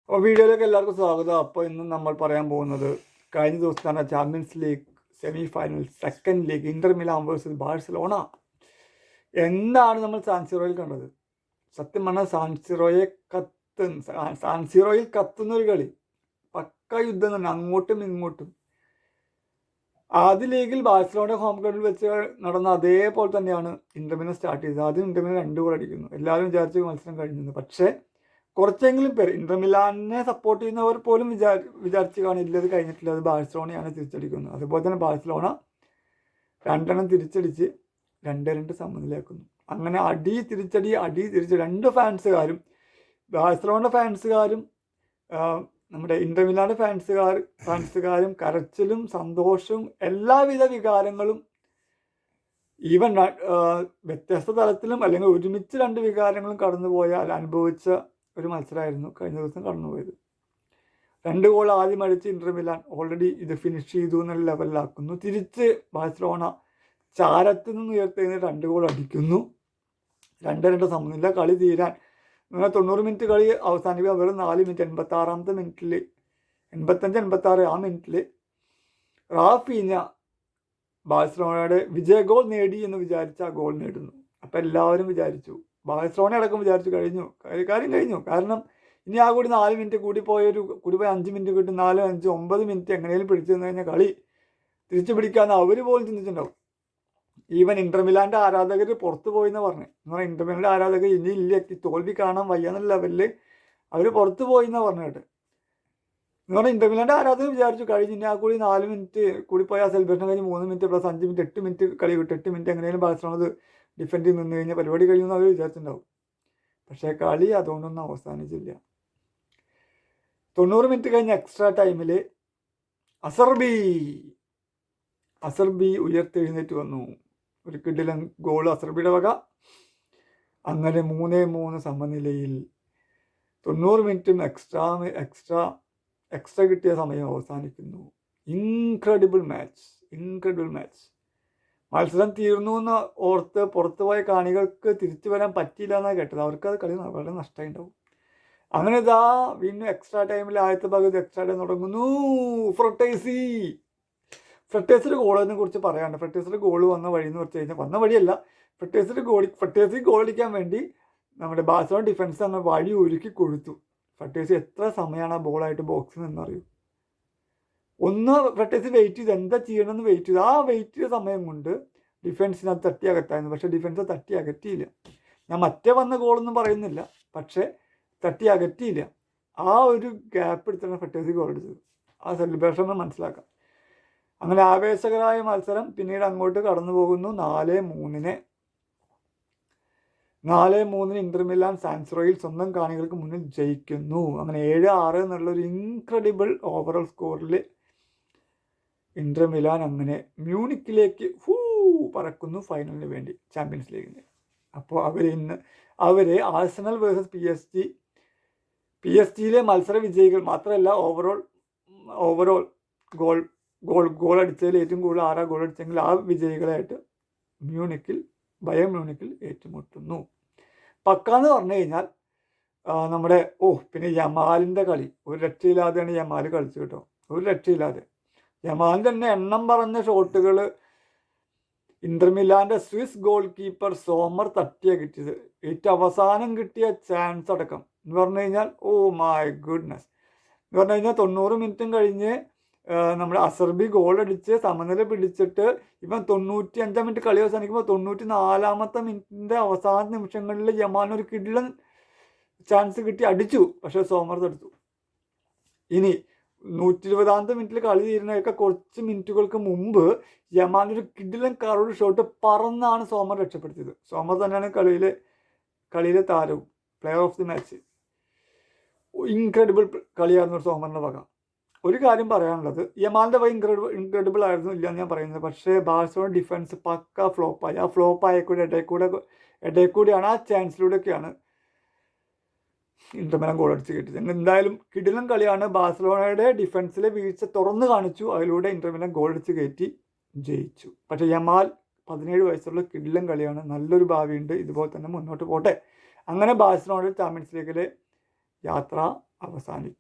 അപ്പോൾ വീഡിയോയിലേക്ക് എല്ലാവർക്കും സ്വാഗതം. അപ്പോൾ ഇന്ന് നമ്മൾ പറയാൻ പോകുന്നത് കഴിഞ്ഞ ദിവസത്താണ് champions league semi final second leg Inter Milan versus Barcelona. എന്താണ് നമ്മൾ സാൻസിറോയിൽ കണ്ടത്? സത്യം പറഞ്ഞാൽ സാൻസിറോയിൽ കത്തുന്ന ഒരു കളി, പക്ക യുദ്ധം തന്നെ, അങ്ങോട്ടും ഇങ്ങോട്ടും. ആദ്യ ലീഗിൽ ബാഴ്സലോണ ഹോം ഗ്രൗണ്ടിൽ വെച്ച് നടന്ന അതേപോലെ തന്നെയാണ് ഇന്റർ മിലാൻ സ്റ്റാർട്ട് ചെയ്തത്. ആദ്യം ഇന്റർ മിലാൻ 2 ഗോൾ അടിക്കുന്നു. എല്ലാവരും വിചാരിച്ചു മത്സരം കഴിഞ്ഞിരുന്നു. പക്ഷേ കുറച്ചെങ്കിലും പേര് ഇന്റർ മിലാനെ സപ്പോർട്ട് ചെയ്യുന്നവർ പോലും വിചാരിച്ച് കാണില്ല ഇത് കഴിഞ്ഞിട്ടില്ല, അത് ബാഴ്സലോണയാണ് തിരിച്ചടിക്കുന്നത്. അതുപോലെ തന്നെ ബാഴ്സലോണ 2 തിരിച്ചടിച്ച് 2-2 സമനിലയാക്കുന്നു. അങ്ങനെ അടി തിരിച്ചടി 2 ഫാൻസുകാരും, ബാഴ്സലോണ ഫാൻസുകാരും നമ്മുടെ ഇന്റർ മിലാന്റെ ഫാൻസുകാരും കരച്ചിലും സന്തോഷവും എല്ലാവിധ വികാരങ്ങളും, ഈവൻ വ്യത്യസ്ത തലത്തിലും അല്ലെങ്കിൽ ഒരുമിച്ച് 2 വികാരങ്ങളും കടന്നുപോയാൽ അനുഭവിച്ച ഒരു മത്സരമായിരുന്നു കഴിഞ്ഞ ദിവസം കടന്നുപോയത്. 2 ഗോൾ ആദ്യം അടിച്ച് ഇന്റർ മിലാൻ ഓൾറെഡി ഇത് ഫിനിഷ് ചെയ്തു എന്നുള്ള ലെവലിലാക്കുന്നു. തിരിച്ച് ബാഴ്സലോണ ചാരത്തിൽ നിന്ന് ഉയർത്തെഴുന്ന 2 ഗോൾ അടിക്കുന്നു. 2-2 സമനില. കളി തീരാൻ 90 മിനിറ്റ് കളി അവസാനിക്കുക വെറും 4 മിനിറ്റ്. 86-ാമത്തെ മിനിറ്റിൽ 85-86 ആ മിനിറ്റിൽ റാഫീഞ്ഞ ബാഴ്സലോണയുടെ വിജയ ഗോൾ നേടി എന്ന് വിചാരിച്ച ആ ഗോൾ നേടുന്നു. അപ്പം എല്ലാവരും വിചാരിച്ചു, ബാഴ്സലോണ അടക്കം വിചാരിച്ചു കാര്യം കഴിഞ്ഞു. കാരണം ഇനി ആ കൂടി 4 മിനിറ്റ് കൂടി പോയ 5 മിനിറ്റ് കിട്ടും. 4, 5, 9 മിനിറ്റ് എങ്ങനെയും പിടിച്ചു തന്നു കഴിഞ്ഞാൽ കളി തിരിച്ചു പിടിക്കാമെന്ന് അവർ പോലും ചിന്തിച്ചിട്ടുണ്ടാവും. ഈവൻ ഇന്റർ മിലാന്റെ ആരാധകർ പുറത്തു പോയിന്ന് പറഞ്ഞു. എന്ന് പറഞ്ഞാൽ ഇന്റർ മിലാന്റെ ആരാധകർ ഇനി ഇല്ല, തോൽവി കാണാൻ വയ്യാന്നുള്ള ലെവലിൽ അവർ പുറത്തു പോയിന്ന് പറഞ്ഞിട്ട്. എന്ന് പറഞ്ഞാൽ ഇന്റർ മിലാന്റെ ആരാധകർ വിചാരിച്ചു കഴിഞ്ഞു, ഇനി ആ കൂടി 4 മിനിറ്റ് കൂടി പോയാൽ സെലിബ്രേഷൻ കഴിഞ്ഞ് 3 മിനിറ്റ് പ്ലസ് 5 മിനിറ്റ് 8 മിനിറ്റ് കളി കിട്ടും. 8 മിനിറ്റ് എങ്ങനെയും ബാഴ്സലോണ ഡിഫെൻഡ് ചെയ്ത് നിന്ന് കഴിഞ്ഞാൽ പരിപാടി കഴിയുമെന്ന് അവർ വിചാരിച്ചിട്ടുണ്ടാവും. പക്ഷേ കളി അതുകൊണ്ടൊന്നും അവസാനിച്ചില്ല. 90 മിനിറ്റ് കഴിഞ്ഞ് എക്സ്ട്രാ ടൈമിൽ അസർബി ഉയർത്തെഴുന്നേറ്റ് വന്നു. ഒരു കിടിലൻ ഗോൾ അസർബിയുടെ വക. അങ്ങനെ 3-3 സമനിലയിൽ 90 മിനിറ്റും എക്സ്ട്രാ കിട്ടിയ സമയം അവസാനിക്കുന്നു. Incredible match. മത്സരം തീർന്നു എന്ന് ഓർത്ത് പുറത്തുപോയ കാണികൾക്ക് തിരിച്ചു വരാൻ പറ്റിയില്ല എന്നാണ് കേട്ടത്. അവർക്കത് കളി വളരെ നഷ്ടമായിട്ടുണ്ടാവും. അങ്ങനെ ഇതാ വീണ്ടും എക്സ്ട്രാ ടൈമിൽ ആദ്യത്തെ ഭാഗത്ത് എക്സ്ട്രാ ടൈം തുടങ്ങുന്നു. ഫ്രട്ടേസിൻ്റെ ഗോളിനെ കുറിച്ച് പറയാണ്ട്. ഫ്രട്ടേസിൻ്റെ ഗോൾ വന്ന വഴി എന്ന് വെച്ച് കഴിഞ്ഞാൽ, വന്ന വഴിയല്ല, ഫ്രട്ടേസിന് ഗോൾ അടിക്കാൻ വേണ്ടി നമ്മുടെ ബാഴ്സലോണ ഡിഫൻസ് അങ്ങനെ വഴി ഒരുക്കി കൊടുത്തു. ഫ്രട്ടേസ് എത്ര സമയമാണ് ആ ബോളായിട്ട് ബോക്സിൽ നിന്നറിയൂ. ഫ്രട്ടേസ് വെയിറ്റ് ചെയ്ത് എന്താ ചെയ്യണമെന്ന് വെയിറ്റ് ചെയ്ത്, ആ വെയിറ്റ് ചെയ്ത സമയം കൊണ്ട് ഡിഫൻസിനകത്ത് തട്ടി അകത്തായിരുന്നു. പക്ഷേ ഡിഫൻസ് തട്ടി അകറ്റിയില്ല. ഞാൻ മറ്റേ വന്ന ഗോളൊന്നും പറയുന്നില്ല, പക്ഷേ തട്ടി അകറ്റിയില്ല. ആ ഒരു ഗ്യാപ്പ് എടുത്താണ് ഫ്രട്ടേസ് ഗോൾ അടിച്ചത്. ആ സെലിബ്രേഷൻ മനസ്സിലാക്കാം. അങ്ങനെ ആവേശകരമായ മത്സരം പിന്നീട് അങ്ങോട്ട് കടന്നു പോകുന്നു. 4-3 ഇന്റർ മിലാൻ സാൻസിറോയിൽ സ്വന്തം കാണികൾക്ക് മുന്നിൽ ജയിക്കുന്നു. അങ്ങനെ 7-6 എന്നുള്ളൊരു ഇൻക്രെഡിബിൾ ഓവറോൾ സ്കോറിൽ ഇന്റർ മിലാൻ അങ്ങനെ മ്യൂണിക്കിലേക്ക് പറക്കുന്നു ഫൈനലിന് വേണ്ടി, ചാമ്പ്യൻസ് ലീഗിന്. അപ്പോൾ അവർ ആഴ്സണൽ വേഴ്സസ് പി എസ് ജിയിലെ മത്സര വിജയികൾ മാത്രമല്ല, ഓവറോൾ ഗോൾ അടിച്ചതിൽ ഏറ്റവും കൂടുതൽ 6 ഗോൾ അടിച്ചെങ്കിൽ ആ വിജയികളായിട്ട് ബയേൺ മ്യൂണിക്കിൽ ഏറ്റുമുട്ടുന്നു. പക്കാന്ന് പറഞ്ഞു കഴിഞ്ഞാൽ നമ്മുടെ പിന്നെ യമാലിൻ്റെ കളി ഒരു രക്ഷയില്ലാതെയാണ് യമാൽ കളിച്ചു കേട്ടോ. ഒരു രക്ഷയില്ലാതെ യമാലിൻ്റെ തന്നെ എണ്ണം പറഞ്ഞ ഷോട്ടുകൾ ഇന്റർ മിലാന്റെ സ്വിസ് ഗോൾ കീപ്പർ സോമർ തട്ടിയാ കിട്ടിയത്. ഏറ്റവും അവസാനം കിട്ടിയ ചാൻസ് അടക്കം എന്ന് പറഞ്ഞു കഴിഞ്ഞാൽ മൈ ഗുഡ്നസ് എന്ന് പറഞ്ഞു കഴിഞ്ഞാൽ 90 മിനിറ്റും കഴിഞ്ഞ് നമ്മുടെ അസർബി ഗോൾ അടിച്ച് സമനില പിടിച്ചിട്ട് ഇവൻ 95 മിനിറ്റ് കളി അവസാനിക്കുമ്പോൾ 94-ാമത്തെ മിനിറ്റിൻ്റെ അവസാന നിമിഷങ്ങളിൽ യമാൻ ഒരു കിടിലൻ ചാൻസ് കിട്ടി അടിച്ചു. പക്ഷേ സോമർ തടുത്തു. ഇനി 120-ാമത്തെ മിനിറ്റിൽ കളി തീരുന്നതൊക്കെ കുറച്ച് മിനിറ്റുകൾക്ക് മുമ്പ് യമാൻ ഒരു കിടിലൻ കറോട് ഷോട്ട് പറന്നാണ് സോമർ രക്ഷപ്പെടുത്തിയത്. സോമർ തന്നെയാണ് കളിയിലെ താരവും, player of the match. Incredible കളിയായിരുന്നു സോമറിൻ്റെ വക. ഒരു കാര്യം പറയാനുള്ളത്, യമാലിൻ്റെ വക ഇൻക്രെഡിബിൾ ആയിരുന്നു ഇല്ല എന്ന് ഞാൻ പറയുന്നത്. പക്ഷേ ബാഴ്സലോണ ഡിഫൻസ് പക്ക ഫ്ലോപ്പായി. ആ ഫ്ലോപ്പായക്കൂടെ ഇടയിൽ കൂടിയാണ്, ആ ചാൻസിലൂടെയൊക്കെയാണ് ഇന്റർ മിലാൻ ഗോൾ അടിച്ച് കിട്ടിയത്. എന്തായാലും കിടിലൻ കളിയാണ്. ബാഴ്സലോണയുടെ ഡിഫൻസിലെ വീഴ്ച തുറന്നു കാണിച്ചു. അതിലൂടെ ഇന്റർ മിലാൻ ഗോൾ അടിച്ച് കയറ്റി ജയിച്ചു. പക്ഷേ യമാൽ 17 വയസ്സുള്ള കിടിലൻ കളിയാണ്. നല്ലൊരു ഭാവിയുണ്ട്. ഇതുപോലെ തന്നെ മുന്നോട്ട് പോട്ടെ. അങ്ങനെ ബാഴ്സലോണയുടെ ചാമ്പ്യൻസ് ലീഗിലെ യാത്ര അവസാനിച്ചു.